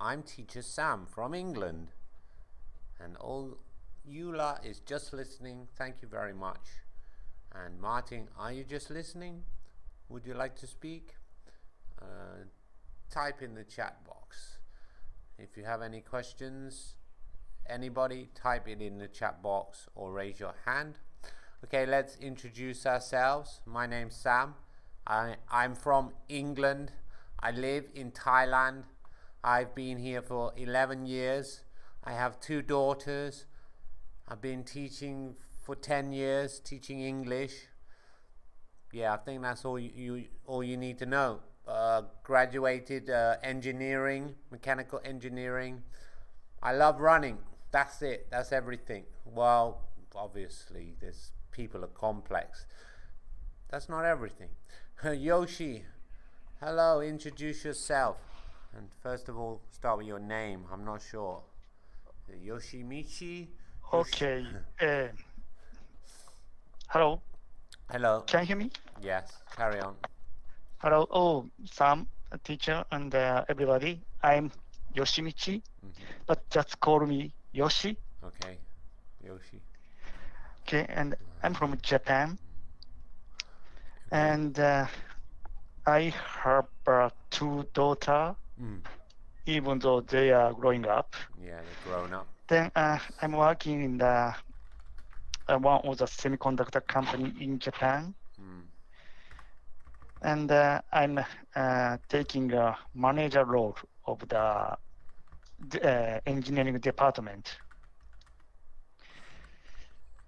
I'm teacher Sam from England. And all Eula is just listening. Thank you very much. And Martin, are you just listening? Would you like to speak? Type in the chat box. If you have any questions, anybody, type it in the chat box or raise your hand. Okay, let's introduce ourselves. My name's Sam. I'm from England. I live in Thailand. I've been here for 11 years. I have 2 daughters. I've been teaching for 10 years, teaching English. Yeah, I think that's all you need to know. Graduated engineering, mechanical engineering. I love running. That's it. That's everything. Well, obviously, people are complex. That's not everything. Yoshi, hello. Introduce yourself. And first of all, start with your name. I'm not sure. Yoshimichi. Okay. Hello. Hello. Can you hear me? Yes. Carry on. Hello. Oh, Sam, a teacher, and everybody. I'm Yoshimichi, but just call me Yoshi. Okay. Yoshi. Okay, and I'm from Japan, Okay. and I have 2 daughters, even though they are growing up. Yeah, they're grown up. Then I'm working in the one of the semiconductor company in Japan, and I'm taking a manager role of the engineering department.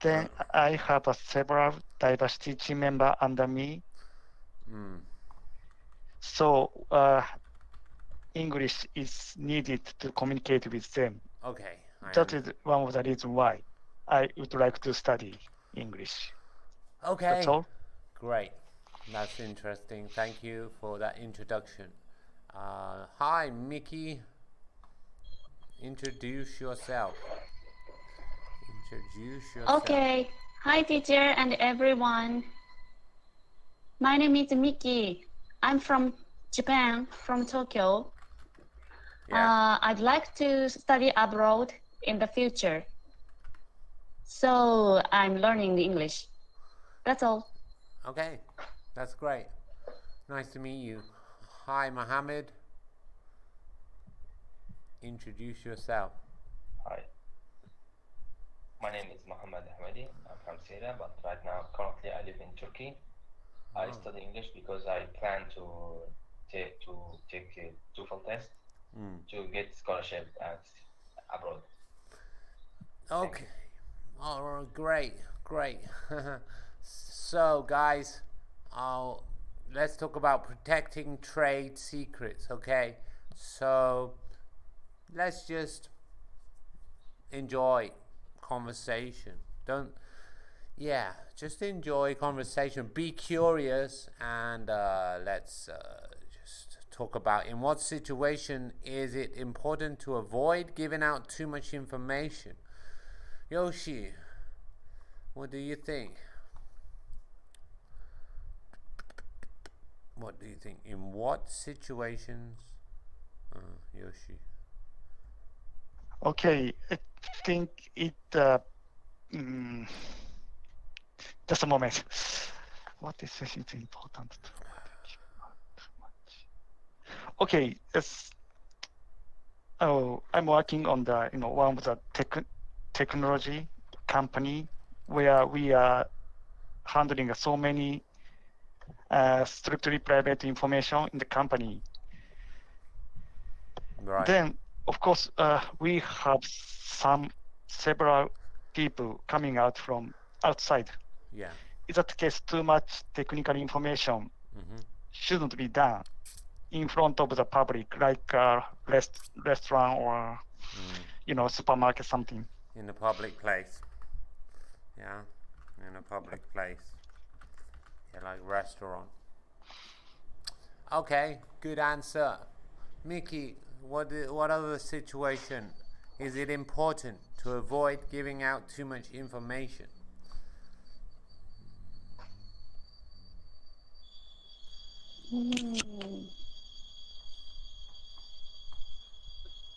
Then I have several diversity team members under me. So English is needed to communicate with them. Okay. That is one of the reasons why I would like to study English. Okay. That's all. Great. That's interesting. Thank you for that introduction. Hi, Mickey. Introduce yourself. Okay. Hi, teacher and everyone. My name is Miki. I'm from Japan, from Tokyo. Yeah. I'd like to study abroad in the future. So I'm learning English. That's all. Okay. That's great. Nice to meet you. Hi, Mohammed. Introduce yourself. Hi. My name is Mohammed Ahmadi. I'm from Syria, but right now, currently, I live in Turkey. I study English because I plan to take a TOEFL test to get scholarship abroad. Okay. Oh, great. So, guys, let's talk about protecting trade secrets. Okay. So, let's just enjoy conversation. Just enjoy conversation. Be curious, and let's just talk about in what situation is it important to avoid giving out too much information. Yoshi, what do you think? What do you think? In what situations, Yoshi? Okay, I think it. Just a moment. What is important to too much? Okay, I'm working on the one of the technology company where we are handling so many strictly private information in the company. Right. Then, of course, we have several people coming out from outside. Yeah. In that case, too much technical information shouldn't be done in front of the public, like a restaurant or supermarket, something. In a public place. Yeah, in a public place. Yeah, like restaurant. Okay, good answer. Mickey, what other situation is it important to avoid giving out too much information?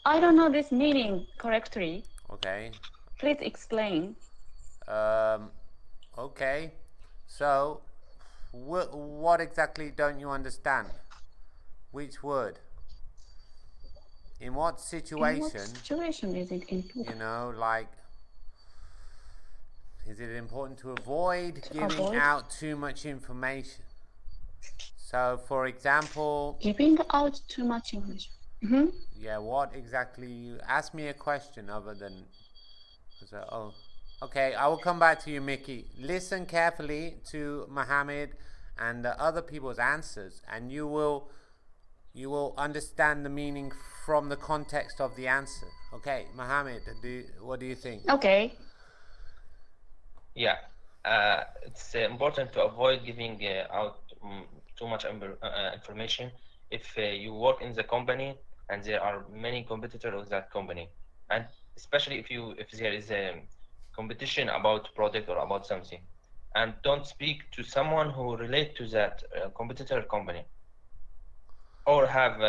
I don't know this meaning correctly. Okay. Please explain. Okay. So, what exactly don't you understand? Which word? In what situation? In what situation is it important? You know, like, is it important to avoid giving out too much information? So, for example, Giving out too much information. Yeah, what exactly? You ask me a question other than. Oh, okay. I will come back to you, Mickey. Listen carefully to Mohammed and the other people's answers, and you will understand the meaning from the context of the answer. Okay, Mohammed, what do you think? Okay. Yeah, it's important to avoid giving out too much information if you work in the company and there are many competitors of that company, and especially if there is a competition about product or about something, and don't speak to someone who relate to that competitor company or have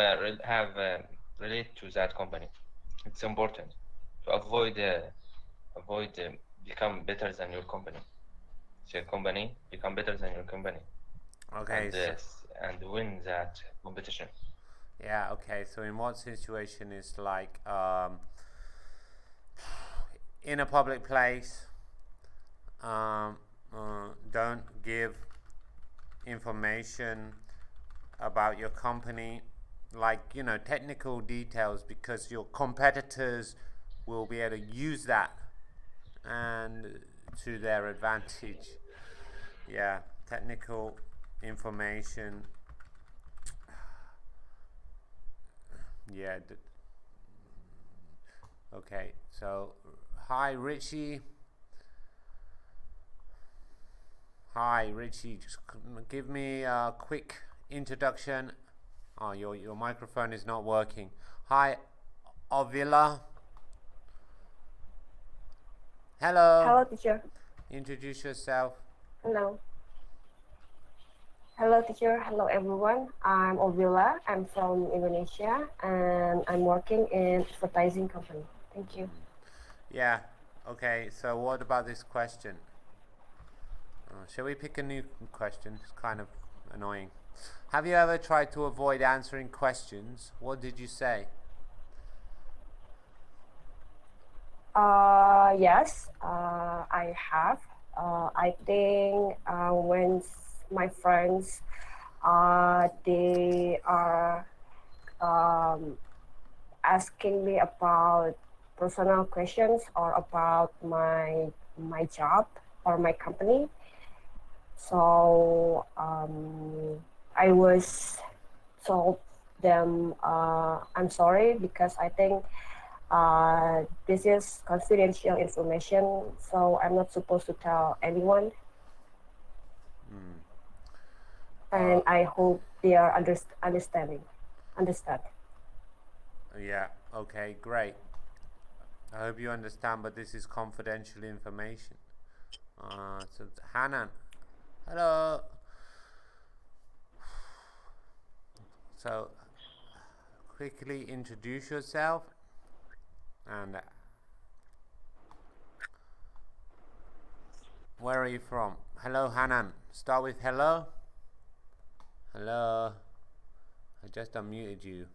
relate to that company. It's important to avoid become better than your company. So your company become better than your company. Okay. And win that competition. Yeah. Okay. So in what situation is like in a public place? Don't give information about your company, like, you know, technical details, because your competitors will be able to use that and to their advantage. Yeah, technical information. Yeah. Okay, so hi Richie. Hi Richie, just give me a quick introduction. Oh, your microphone is not working. Hi Ovila. Hello. Hello, teacher. Introduce yourself. Hello. Hello, teacher. Hello, everyone. I'm Ovila. I'm from Indonesia, and I'm working in advertising company. Thank you. Yeah. Okay. So what about this question? Shall we pick a new question? It's kind of annoying. Have you ever tried to avoid answering questions? What did you say? Yes, I have. I think when my friends they are asking me about personal questions or about my job or my company. So I was told them I'm sorry because I think this is confidential information, so I'm not supposed to tell anyone. And I hope they are understand. Yeah, okay, great. I hope you understand, but this is confidential information. So Hanan, hello. So quickly introduce yourself and where are you from? Hello Hanan. Start with hello. Hello. I just unmuted you.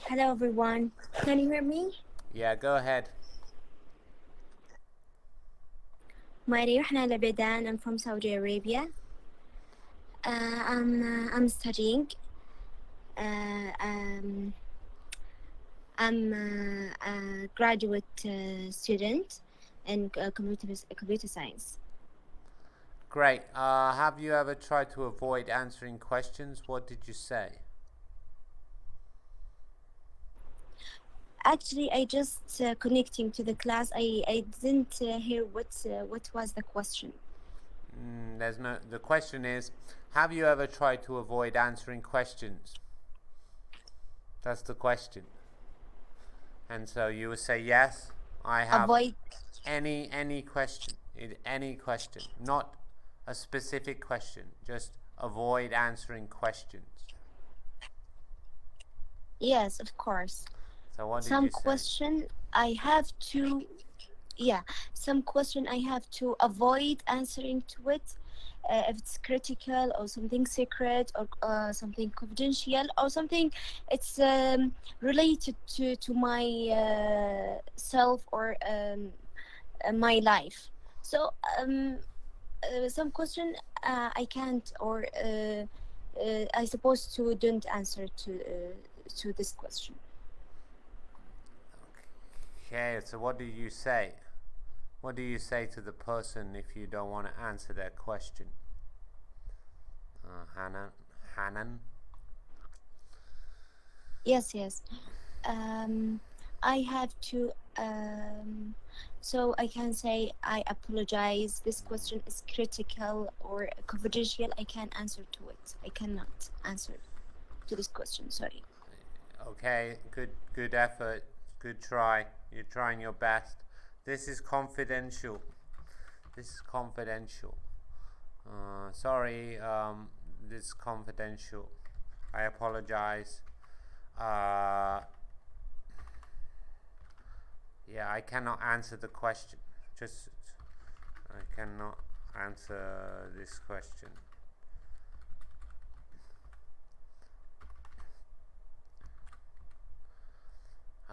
Hello everyone. Can you hear me? Yeah, go ahead. My name is Hana Labedan. I'm from Saudi Arabia. I'm studying. I'm a graduate student in computer science. Great. Have you ever tried to avoid answering questions? What did you say? Actually, I just connecting to the class. I didn't hear what was the question. The question is, have you ever tried to avoid answering questions? That's the question. And so you would say yes. I have avoid any question, not a specific question. Just avoid answering questions. Yes, of course. So So what did Some you say? question I have to, some question I have to avoid answering to it. If it's critical or something secret or something confidential or something it's related to my self or my life. So some question I can't or I supposed to don't answer to this question. Okay, so what do you say? What do you say to the person if you don't want to answer their question? Hanan? Yes. I have to so I can say I apologize. This question is critical or confidential. I can't answer to it. I cannot answer to this question. Sorry. Okay, good effort. Good try. You're trying your best. This is confidential. Sorry, this is confidential. I apologize. Yeah, I cannot answer the question. I cannot answer this question.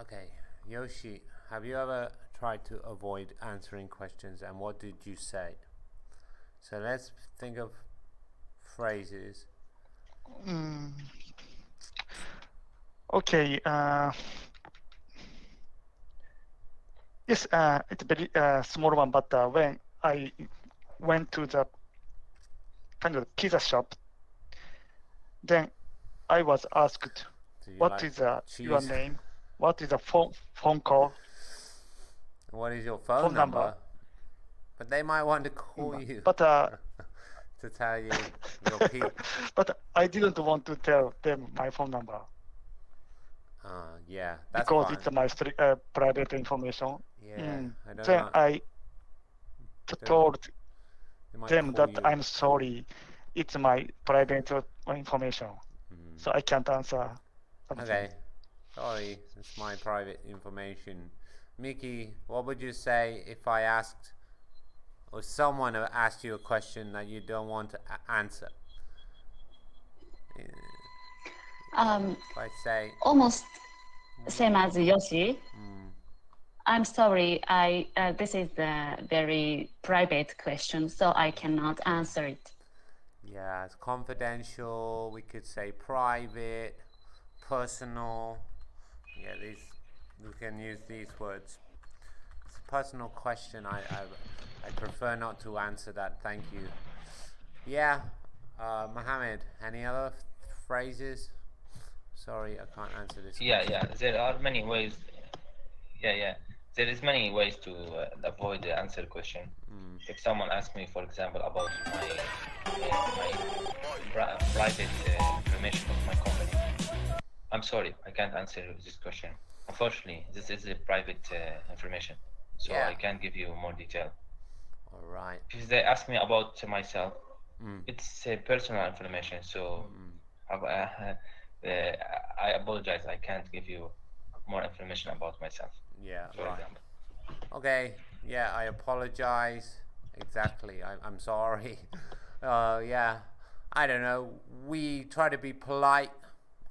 Okay, Yoshi, have you ever tried to avoid answering questions, and what did you say? So let's think of phrases. Okay. Yes, it's a very small one, but when I went to the kind of pizza shop, then I was asked, "What like is your cheese? name? What is the phone call? What is your phone number? But they might want to call you. But to tell you your but I didn't want to tell them my phone number. Yeah, that's because fine. it's my private information. Yeah, I don't then know. I told them that you. I'm sorry, it's my private information, so I can't answer something. Okay, sorry, it's my private information. Mickey, what would you say if I asked, or someone asked you a question that you don't want to answer? If I say almost same as Yoshi. I'm sorry, this is a very private question, so I cannot answer it. Yeah, it's confidential. We could say private, personal. Yeah, we can use these words. It's a personal question. I prefer not to answer that. Thank you. Yeah, Mohammed, any other phrases? Sorry, I can't answer this question. Yeah, there are many ways. Yeah, there is many ways to avoid the answer question. If someone asks me, for example, about my private information of my company, I'm sorry, I can't answer this question. Unfortunately, this is a private information, so I can't give you more detail. All right. If they ask me about myself, it's personal information, so I apologize. I can't give you more information about myself. Yeah, for example. Okay. Yeah, I apologize. Exactly. I'm sorry. Yeah. I don't know. We try to be polite.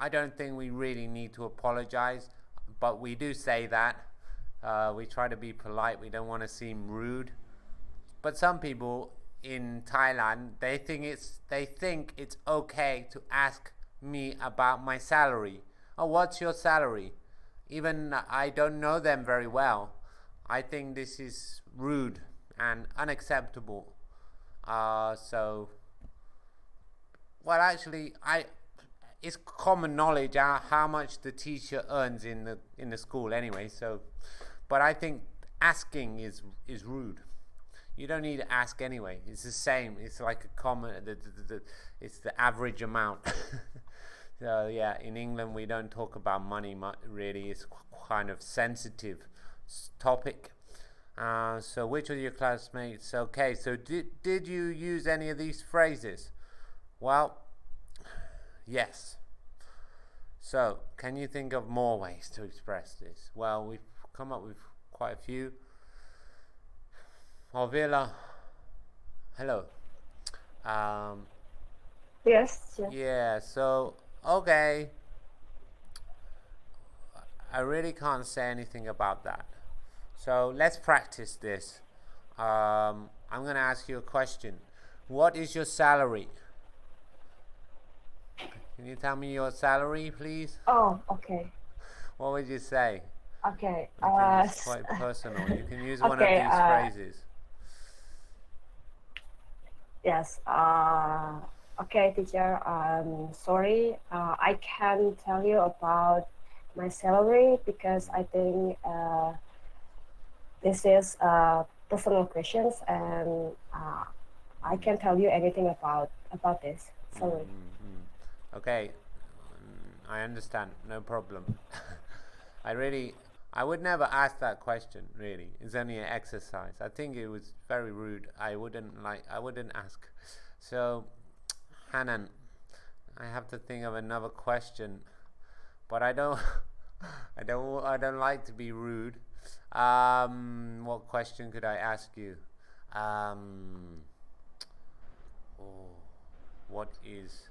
I don't think we really need to apologize, but we do say that. We try to be polite. We don't want to seem rude. But some people in Thailand, they think it's okay to ask me about my salary. Oh, what's your salary? Even I don't know them very well. I think this is rude and unacceptable. So, well, actually, it's common knowledge how much the teacher earns in the school anyway. So, but I think asking is rude. You don't need to ask anyway. It's the same. It's like a common. It's the average amount. So yeah, in England we don't talk about money really. It's kind of sensitive topic. So which of your classmates? Okay, so did you use any of these phrases? Well, yes. So, can you think of more ways to express this? Well, we've come up with quite a few. Orvilla, hello. Yes. Yeah, so, okay. I really can't say anything about that. So, let's practice this. I'm going to ask you a question. What is your salary? Can you tell me your salary, please? Oh, okay. What would you say? Okay. It's quite personal. You can use one of Okay, these phrases. Yes. Okay, teacher. Sorry. I can't tell you about my salary because I think this is personal questions, and I can't tell you anything about this. Sorry. Okay, I understand. No problem. I would never ask that question. Really, it's only an exercise. I think it was very rude. I wouldn't ask. So, Hanan, I have to think of another question, but I don't. I don't like to be rude. What question could I ask you? What is?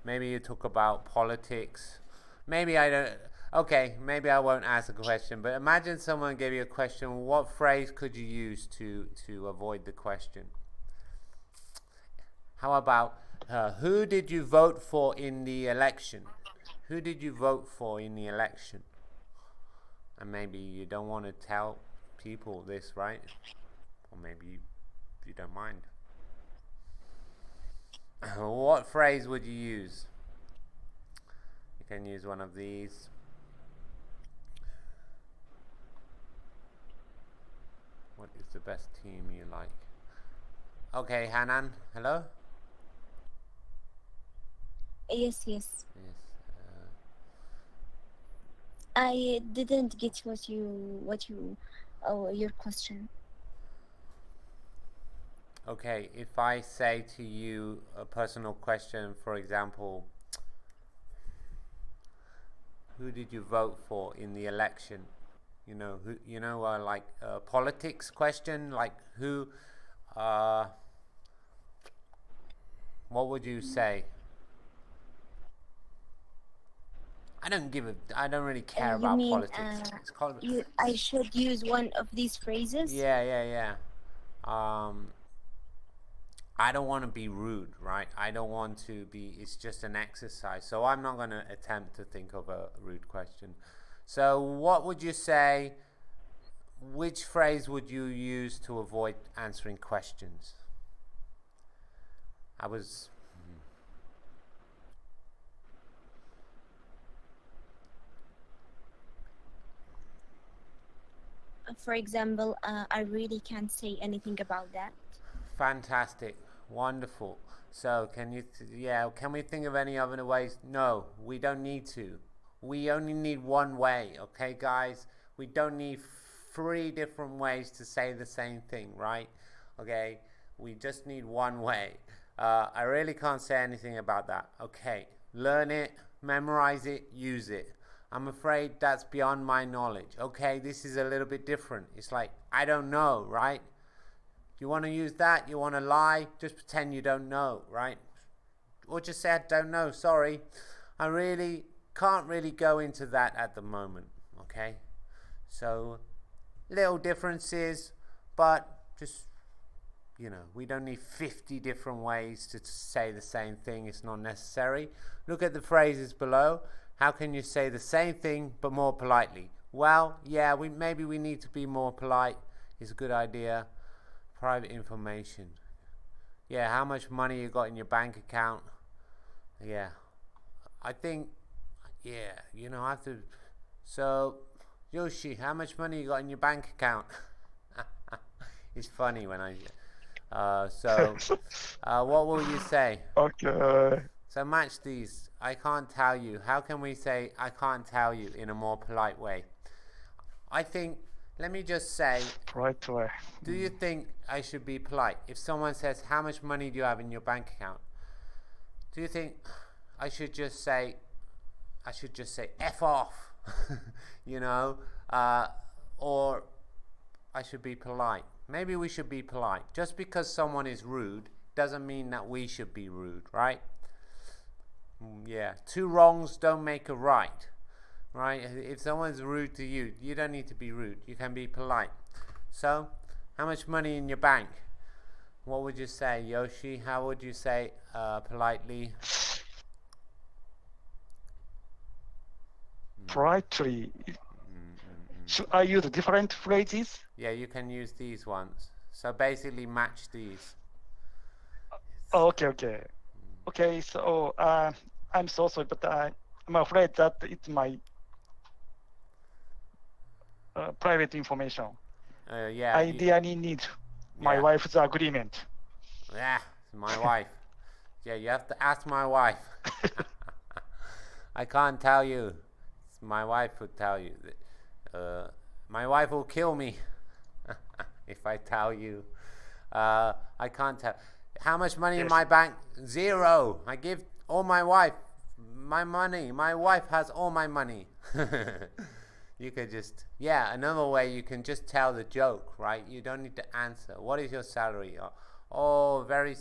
Maybe you talk about politics. Maybe I don't. Okay, maybe I won't ask a question. But imagine someone gave you a question. What phrase could you use to avoid the question? How about who did you vote for in the election? Who did you vote for in the election? And maybe you don't want to tell people this, right? Or maybe you don't mind. What phrase would you use? You can use one of these. What is the best team you like? Okay, Hanan, hello? Yes. Yes. I didn't get your question. Okay, if I say to you a personal question, for example, who did you vote for in the election? You know, like a politics question, like who, what would you say? I don't really care about politics. It's called. I should use one of these phrases? Yeah. I don't want to be rude, right? I don't want to be, it's just an exercise. So I'm not going to attempt to think of a rude question. So what would you say, which phrase would you use to avoid answering questions? For example, I really can't say anything about that. Fantastic. Wonderful. So can we think of any other ways? No, we don't need to. We only need one way, okay guys? We don't need 3 different ways to say the same thing, right? Okay, we just need one way. I really can't say anything about that. Okay, learn it, memorize it, use it. I'm afraid that's beyond my knowledge. Okay, this is a little bit different. It's like, I don't know, right? You want to use that? You want to lie? Just pretend you don't know, right? Or just say, I don't know, sorry. I really can't really go into that at the moment, okay? So, little differences, but just, we don't need 50 different ways to say the same thing. It's not necessary. Look at the phrases below. How can you say the same thing but more politely? Well, yeah, maybe we need to be more polite. It's a good idea. Private information. Yeah, how much money you got in your bank account. Yeah. I think, I have to. So, Yoshi, how much money you got in your bank account? It's funny when what will you say? Okay. So match these. I can't tell you. How can we say I can't tell you in a more polite way? I think, let me just say, Polite way. do you think I should be polite? If someone says, how much money do you have in your bank account? Do you think I should just say, I should just say F off, you know, or I should be polite. Maybe we should be polite. Just because someone is rude doesn't mean that we should be rude, right? Yeah, two wrongs don't make a right, right? If someone's rude to you, you don't need to be rude. You can be polite. So, how much money in your bank? What would you say, Yoshi? How would you say politely? Politely. Should I use different phrases? Yeah, you can use these ones. So basically match these. Oh, okay. Okay, so I'm so sorry, but I'm afraid that it's my private information. Yeah. I dearly need my wife's agreement. Yeah, my wife. Yeah, you have to ask my wife. I can't tell you. My wife would tell you. My wife will kill me if I tell you. I can't tell. How much money in my bank? 0. I give all my wife my money. My wife has all my money. You could just, another way you can just tell the joke, right? You don't need to answer. What is your salary? Oh, very,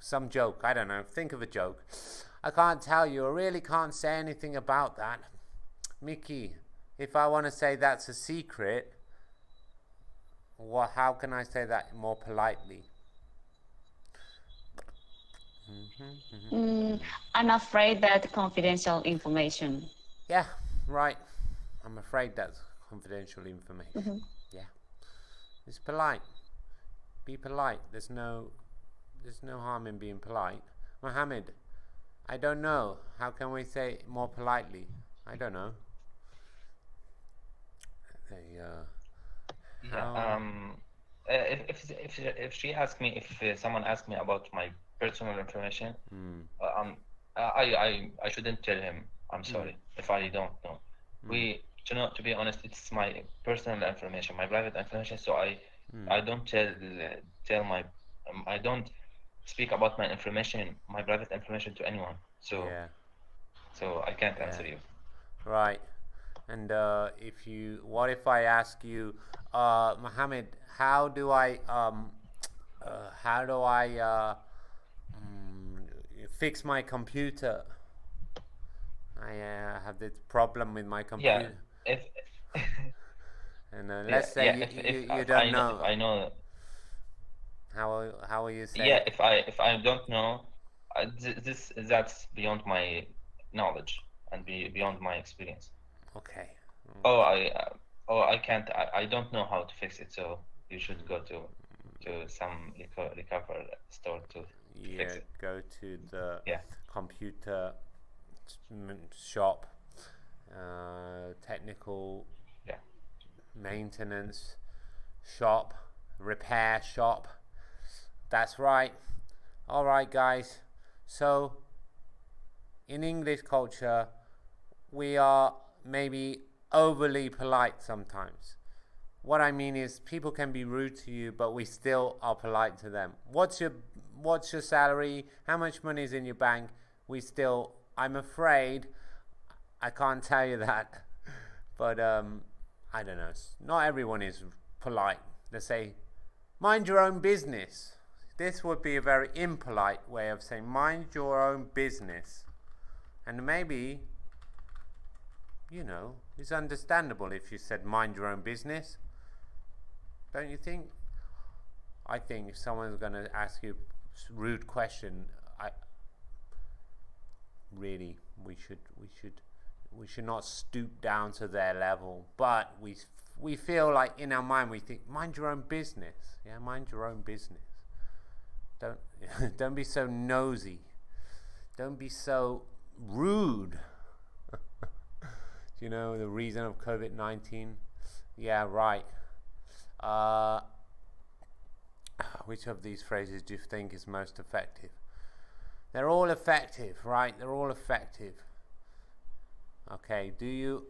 some joke. I don't know. Think of a joke. I can't tell you. I really can't say anything about that. Mickey, if I want to say that's a secret, how can I say that more politely? I'm afraid that confidential information. Yeah, right. I'm afraid that's confidential information. Yeah. It's polite. Be polite. There's no harm in being polite. Mohammed, I don't know. How can we say it more politely? I don't know. If she asks me, if someone asks me about my personal information, I shouldn't tell him. I'm sorry if I don't know. To be honest, it's my personal information, my private information. So I don't tell my I don't speak about my information, my private information to anyone. So I can't answer you. Right. And what if I ask you, Mohammed, how do I fix my computer? I have this problem with my computer. Yeah. And let's say you don't know. If I know. How will you say? Yeah, if I don't know, that's beyond my knowledge and beyond my experience. Okay. I can't. I don't know how to fix it. So you should go to some recover store to fix it. Go to the computer shop, technical maintenance shop, repair shop. That's right. All right, guys. So in English culture, we are maybe overly polite sometimes. What I mean is people can be rude to you, but we still are polite to them. What's your salary? How much money is in your bank? I'm afraid I can't tell you that. But I don't know. Not everyone is polite. They say, mind your own business. This would be a very impolite way of saying mind your own business. And maybe, it's understandable if you said mind your own business. Don't you think? I think if someone's going to ask you a rude question, we should not stoop down to their level. But we feel like in our mind we think mind your own business. Yeah, mind your own business. Don't be so nosy. Don't be so rude. Do you know the reason of COVID-19? Yeah, right. Which of these phrases do you think is most effective? They're all effective, right? They're all effective. Okay, you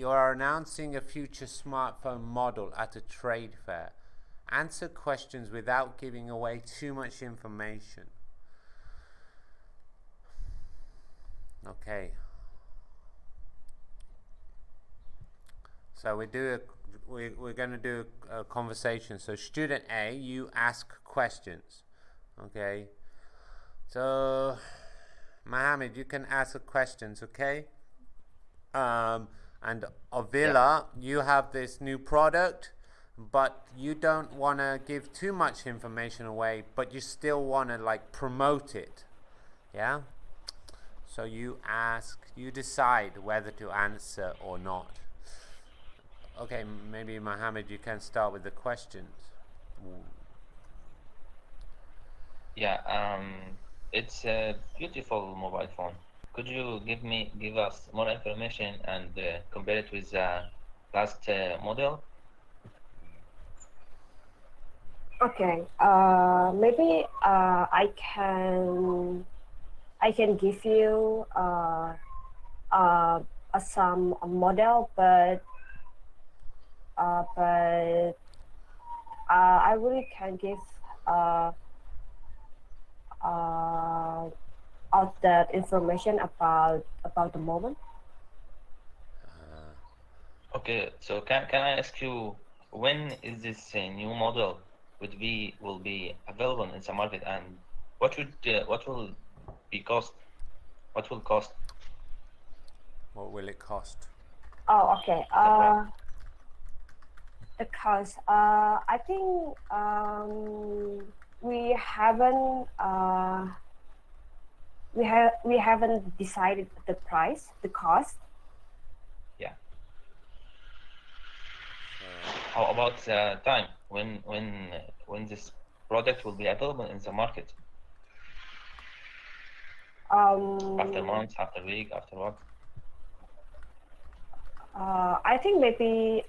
are announcing a future smartphone model at a trade fair. Answer questions without giving away too much information. Okay. So we're going to do a conversation. So student A, you ask questions. Okay. So Mohammed, you can ask questions. Okay. And Avila, you have this new product, but you don't want to give too much information away, but you still want to like promote it. Yeah. So you decide whether to answer or not. Okay, maybe Mohammed, you can start with the questions. Yeah, it's a beautiful mobile phone. Could you give us more information and compare it with the last model? Okay. Maybe I can give you some model, but I really can give out that information about the moment. Okay, so can I ask you, when is this new model will be available in the market, and what will be cost? What will cost? What will it cost? Oh, okay. The cost. I think we haven't decided the price, the cost. Yeah. How about the time when this product will be available in the market? After months, after week, after what? I think maybe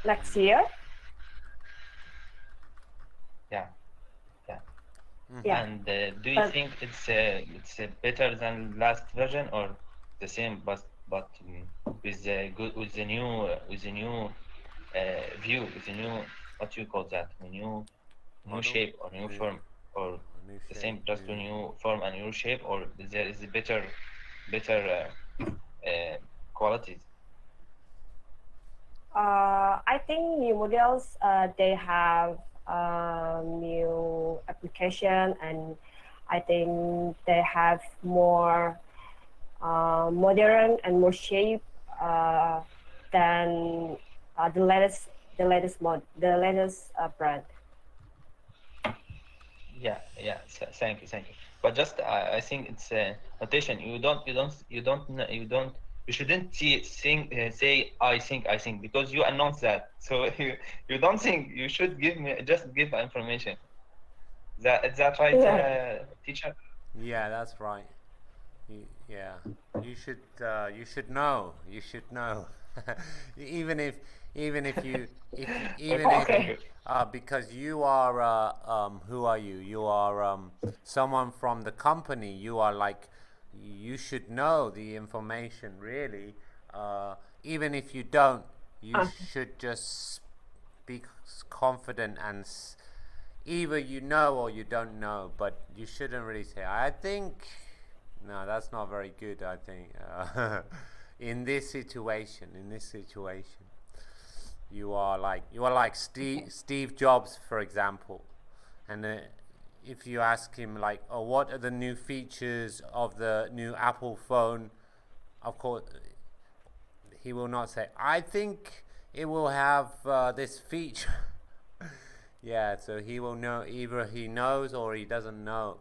next year. Yeah. Yeah. And do you think it's better than last version or the same, but with the new view, with the new, what you call that, new shape or new form, or the same, just a new form and new shape, or there is a better qualities? I think new models they have new application, and I think they have more modern and more shape than the latest brand. Yeah. Thank you. But just I think it's a notation. You shouldn't say I think, because you announce that. So you don't think. You should give information. Is that right, teacher? Yeah, that's right. Yeah, you should know. You should know. even if Okay. because you are who are you? You are someone from the company. You are like, you should know the information really. Even if you don't, you should just be confident and either you know or you don't know, but you shouldn't really say I think. No, that's not very good, I think. In this situation, you are like Steve Jobs, for example, and if you ask him like, oh, what are the new features of the new Apple phone, of course he will not say I think it will have this feature. Yeah, so he will know, either he knows or he doesn't know.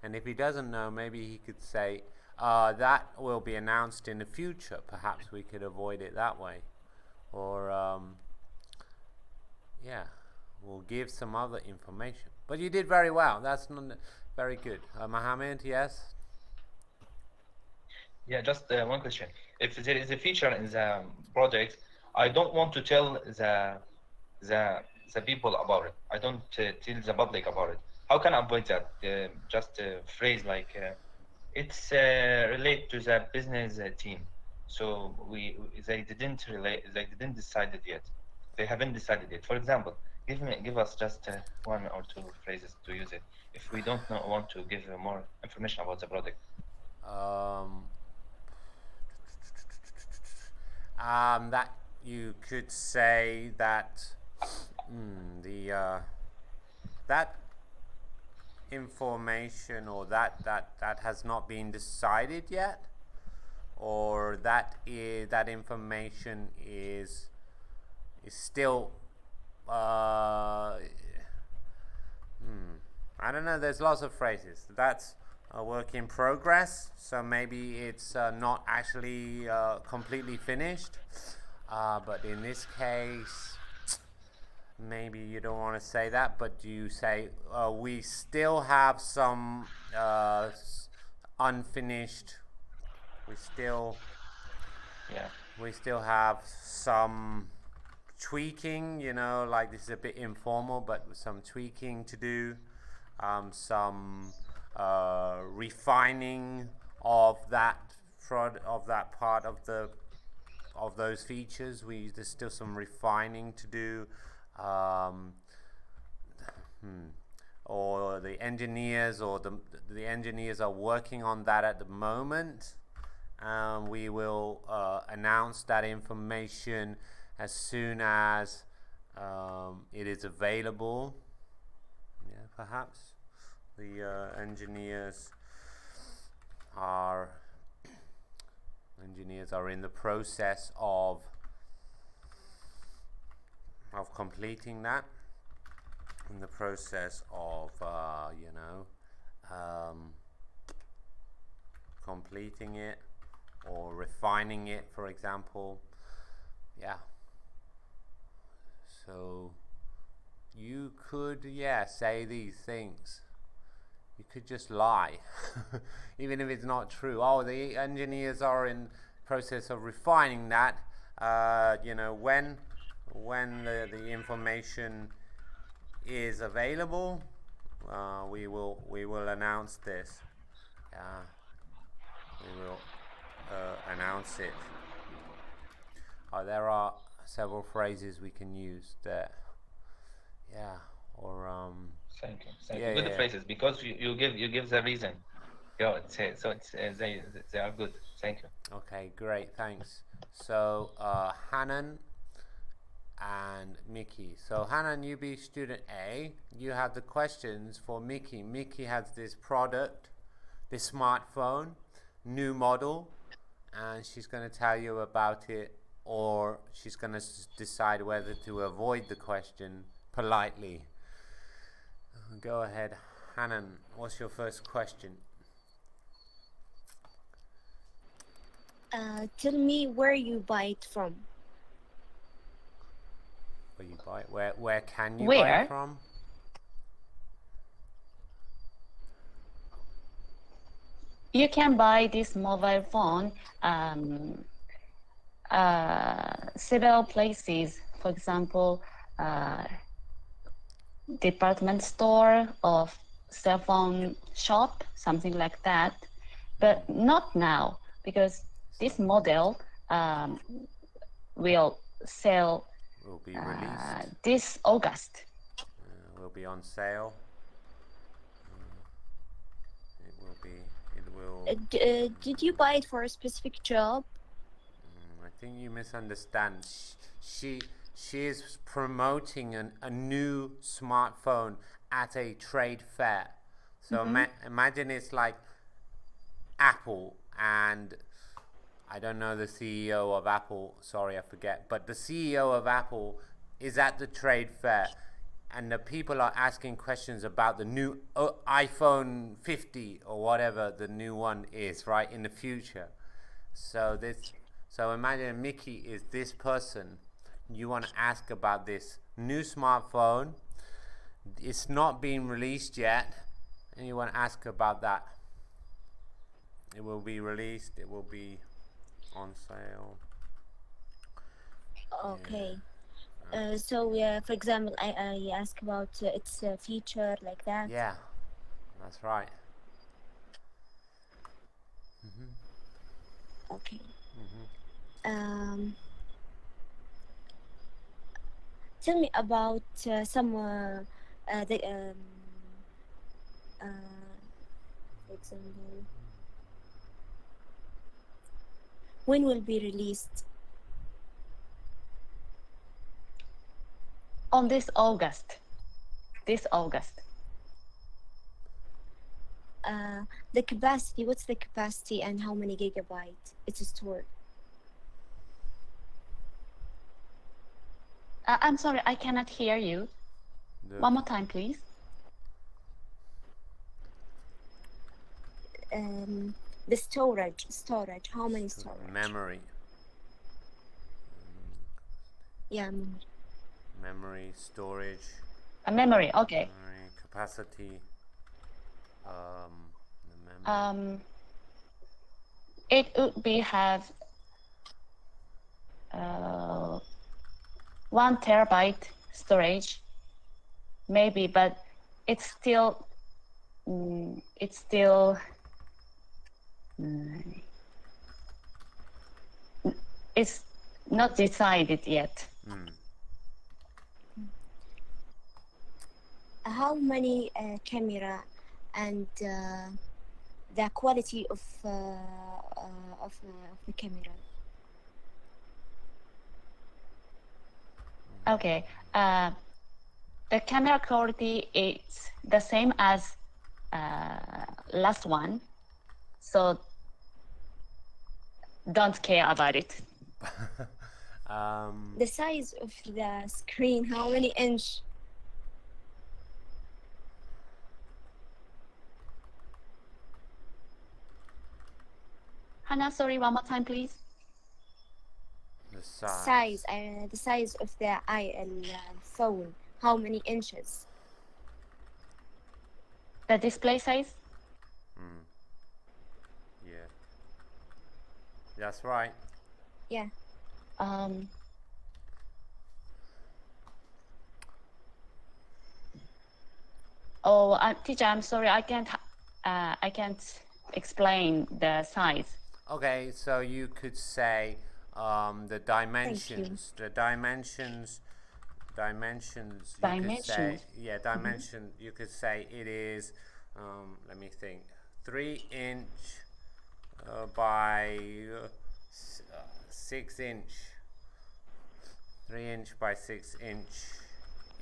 And if he doesn't know, maybe he could say, that will be announced in the future. Perhaps we could avoid it that way. Or, yeah, we'll give some other information. But you did very well. That's not very good. Mohammed, yes? Yeah, just one question. If there is a feature in the project, I don't want to tell the people about it. I don't tell the public about it. How can I avoid that? Just a phrase like it's relate to the business team. So they didn't decide it yet. They haven't decided yet. For example, give us just one or two phrases to use it if we don't want to give more information about the product. that you could say that that information or that has not been decided yet, or that information is still I don't know, there's lots of phrases. That's a work in progress, so maybe it's not actually completely finished, but in this case maybe you don't want to say that, but you say we still have some unfinished, we still have some tweaking, you know, like this is a bit informal, but some tweaking to do, some refining of that part of those features. There's still some refining to do, or the engineers the engineers are working on that at the moment. We will announce that information as soon as it is available. Yeah, perhaps the engineers are in the process of completing that, in the process of completing it or refining it, for example. Yeah, so you could say these things. You could just lie even if it's not true. Oh, the engineers are in process of refining that. When the information is available, we will announce this. We will announce it. There are several phrases we can use there. Yeah, or Thank you. Good phrases, because you give the reason. They are good. Thank you. Okay, great, thanks. So Hanan and Mickey. So Hanan, you be student A. You have the questions for Mickey. Mickey has this product, this smartphone, new model, and she's going to tell you about it, or she's going to decide whether to avoid the question politely. Go ahead, Hanan. What's your first question? Tell me where you buy it from. Where you buy it? Where can you Where? buy it from? You can buy this mobile phone several places. For example, department store or cell phone shop, something like that. But not now, because this model will be released this August. Will be on sale. Did you buy it for a specific job? I think you misunderstand. She is promoting a new smartphone at a trade fair. So imagine it's like Apple, and I don't know the CEO of Apple, sorry, I forget, but the CEO of Apple is at the trade fair, and the people are asking questions about the new iPhone 50 or whatever the new one is, right, in the future. So imagine Mickey is this person. You want to ask about this new smartphone. It's not been released yet, and you want to ask about that. It will be released. It will be on sale. Okay. So for example, I ask about its feature, like that. Yeah, that's right. Okay. Tell me about some for example, When will be released? On this August. This August. The capacity, what's the capacity and how many gigabytes it's stored? I'm sorry, I cannot hear you. One more time, please. The storage, how many storage? Memory. Yeah, Memory, storage. Memory, okay. Memory, capacity. The memory. It would be have 1 terabyte storage, maybe, but it's still it's not decided yet. How many camera and the quality of the camera? Okay. The camera quality is the same as last one, so don't care about it. The size of the screen, how many inch? Hannah, sorry, one more time, please. The size. The size of the phone, how many inches? The display size? Yeah. That's right. Yeah. Teacher, I'm sorry, I can't explain the size. Okay, so you could say the dimensions. The dimensions. You could say, yeah, dimension. You could say it is. Let me think. 3 inch by 6 inch. 3 inch by 6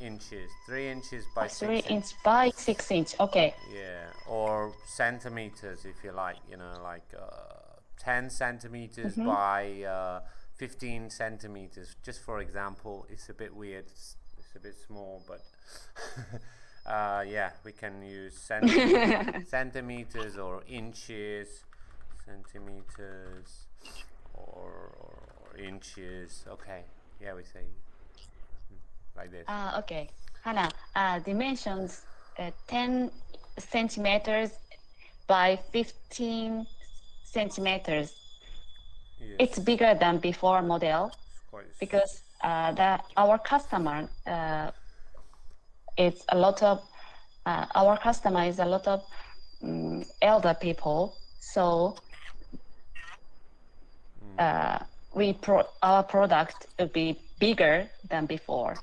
inches. 3 inches by 6 3 inch by 6 inch. Okay. Yeah, or centimeters if you like. You know, like 10 centimeters by 15 centimeters. Just for example, it's a bit weird. It's a bit small, but yeah, we can use centimeters or inches, centimeters or inches. Okay, yeah, we say like this. Okay. Hannah, dimensions 10 centimeters by 15 centimeters. Yes. It's bigger than before model because our customer is a lot of elder people, so our product will be bigger than before.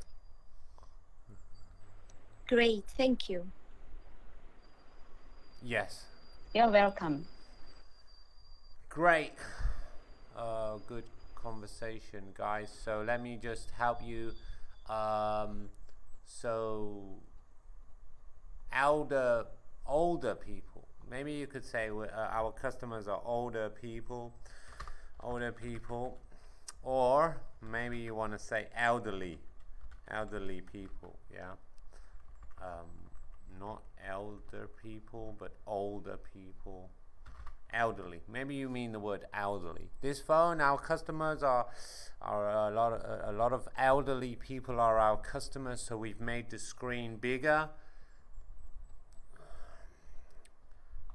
Great, thank you. Yes. You're welcome. Great. Good conversation, guys. So let me just help you. So older people. Maybe you could say our customers are older people, or maybe you want to say elderly people. Yeah. Not elder people, but older people. Elderly. Maybe you mean the word elderly. This phone, our customers are a lot of elderly people are our customers, so we've made the screen bigger.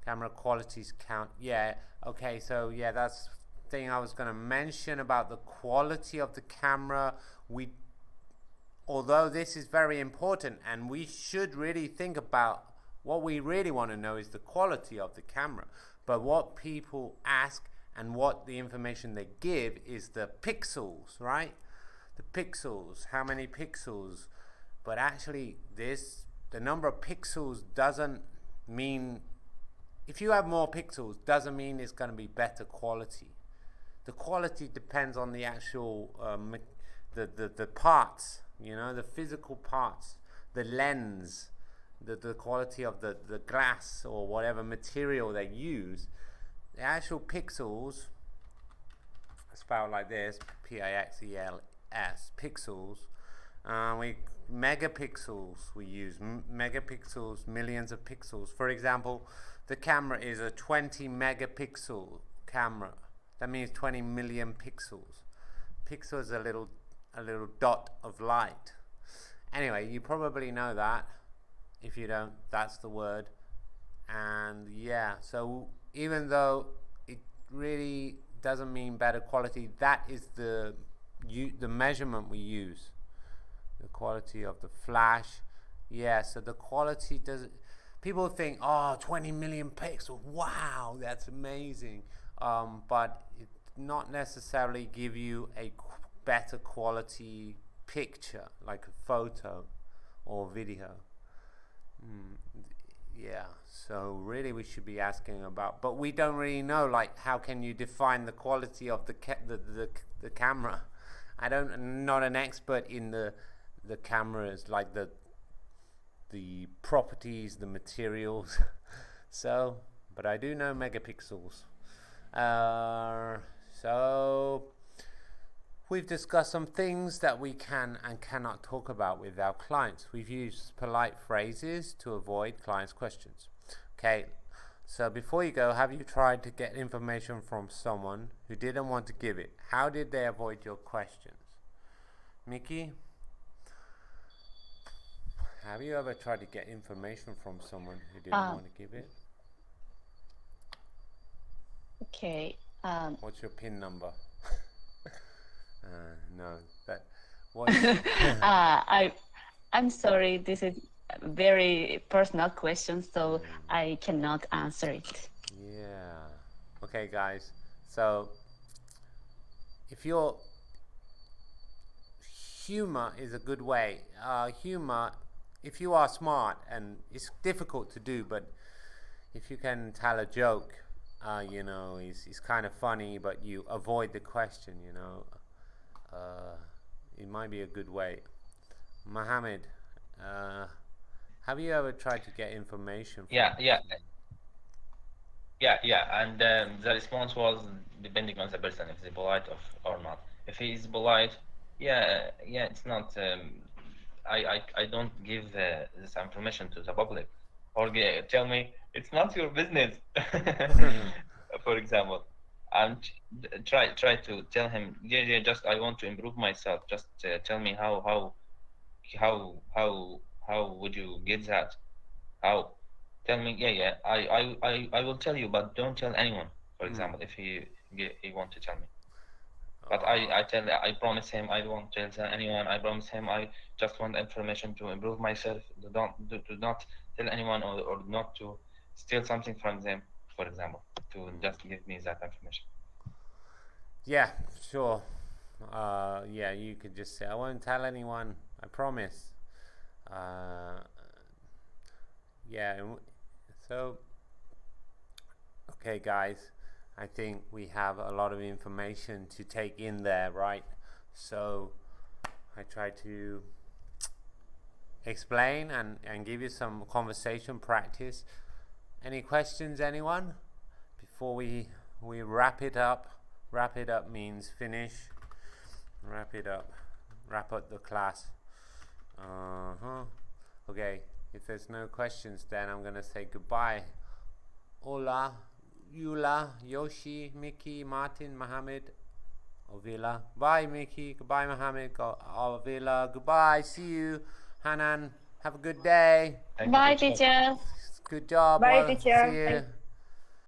Camera qualities count. Yeah. Okay. So yeah, that's the thing I was going to mention about the quality of the camera. Although this is very important, and we should really think about what we really want to know is the quality of the camera. But what people ask and what the information they give is the pixels, right? The pixels, how many pixels? But actually the number of pixels doesn't mean, if you have more pixels, doesn't mean it's going to be better quality. the quality depends on the actual the parts, you know, the physical parts, the lens, the quality of the glass or whatever material they use. The actual pixels, spelled like this, P-I-X-E-L-S, pixels. Megapixels we use, megapixels, millions of pixels. For example, the camera is a 20 megapixel camera. That means 20 million pixels. Pixel is a little dot of light. Anyway, you probably know that. If you don't, that's the word. And yeah, so even though it really doesn't mean better quality, that is the measurement we use. The quality of the flash. Yeah, so the quality doesn't, people think, oh, 20 million pixels, wow, that's amazing, but it not necessarily give you a better quality picture, like a photo or video. Yeah, so really we should be asking about, but we don't really know, like, how can you define the quality of the camera? I'm not an expert in the cameras, like the properties, the materials. So, but I do know megapixels. So we've discussed some things that we can and cannot talk about with our clients. We've used polite phrases to avoid clients' questions. Okay, so before you go, have you tried to get information from someone who didn't want to give it? How did they avoid your questions? Mickey? Have you ever tried to get information from someone who didn't want to give it? Okay. What's your PIN number? No, that. What's I'm sorry. This is a very personal question, so I cannot answer it. Yeah. Okay, guys. So, if your humor is a good way. Humor, if you are smart, and it's difficult to do, but if you can tell a joke, you know, it's kind of funny, but you avoid the question, you know, it might be a good way. Mohammed, have you ever tried to get information from and the response was depending on the person, if they're polite or not. If he is polite, it's not, I don't give this information to the public, or tell me it's not your business. For example, and try to tell him, just I want to improve myself, just tell me how would you get that, how, tell me, I will tell you, but don't tell anyone, for example, if he want to tell me. But I promise him I won't tell anyone. I promise him I just want information to improve myself. Do not tell anyone, or not to steal something from them, for example, to just give me that information. Yeah, sure. Yeah, you could just say, I won't tell anyone, I promise. Yeah, so, okay, guys. I think we have a lot of information to take in there, right? So I try to explain and give you some conversation practice. Any questions, anyone? Before we wrap it up. Wrap it up means finish. Wrap it up. Wrap up the class. Okay, if there's no questions, then I'm gonna say goodbye. Hola. Yula, Yoshi, Mickey, Martin, Mohammed, Ovila. Bye, Mickey. Goodbye, Mohammed. Ovila. Goodbye. See you, Hanan. Have a good day. Bye, teacher. Good job. Bye, teacher. See you.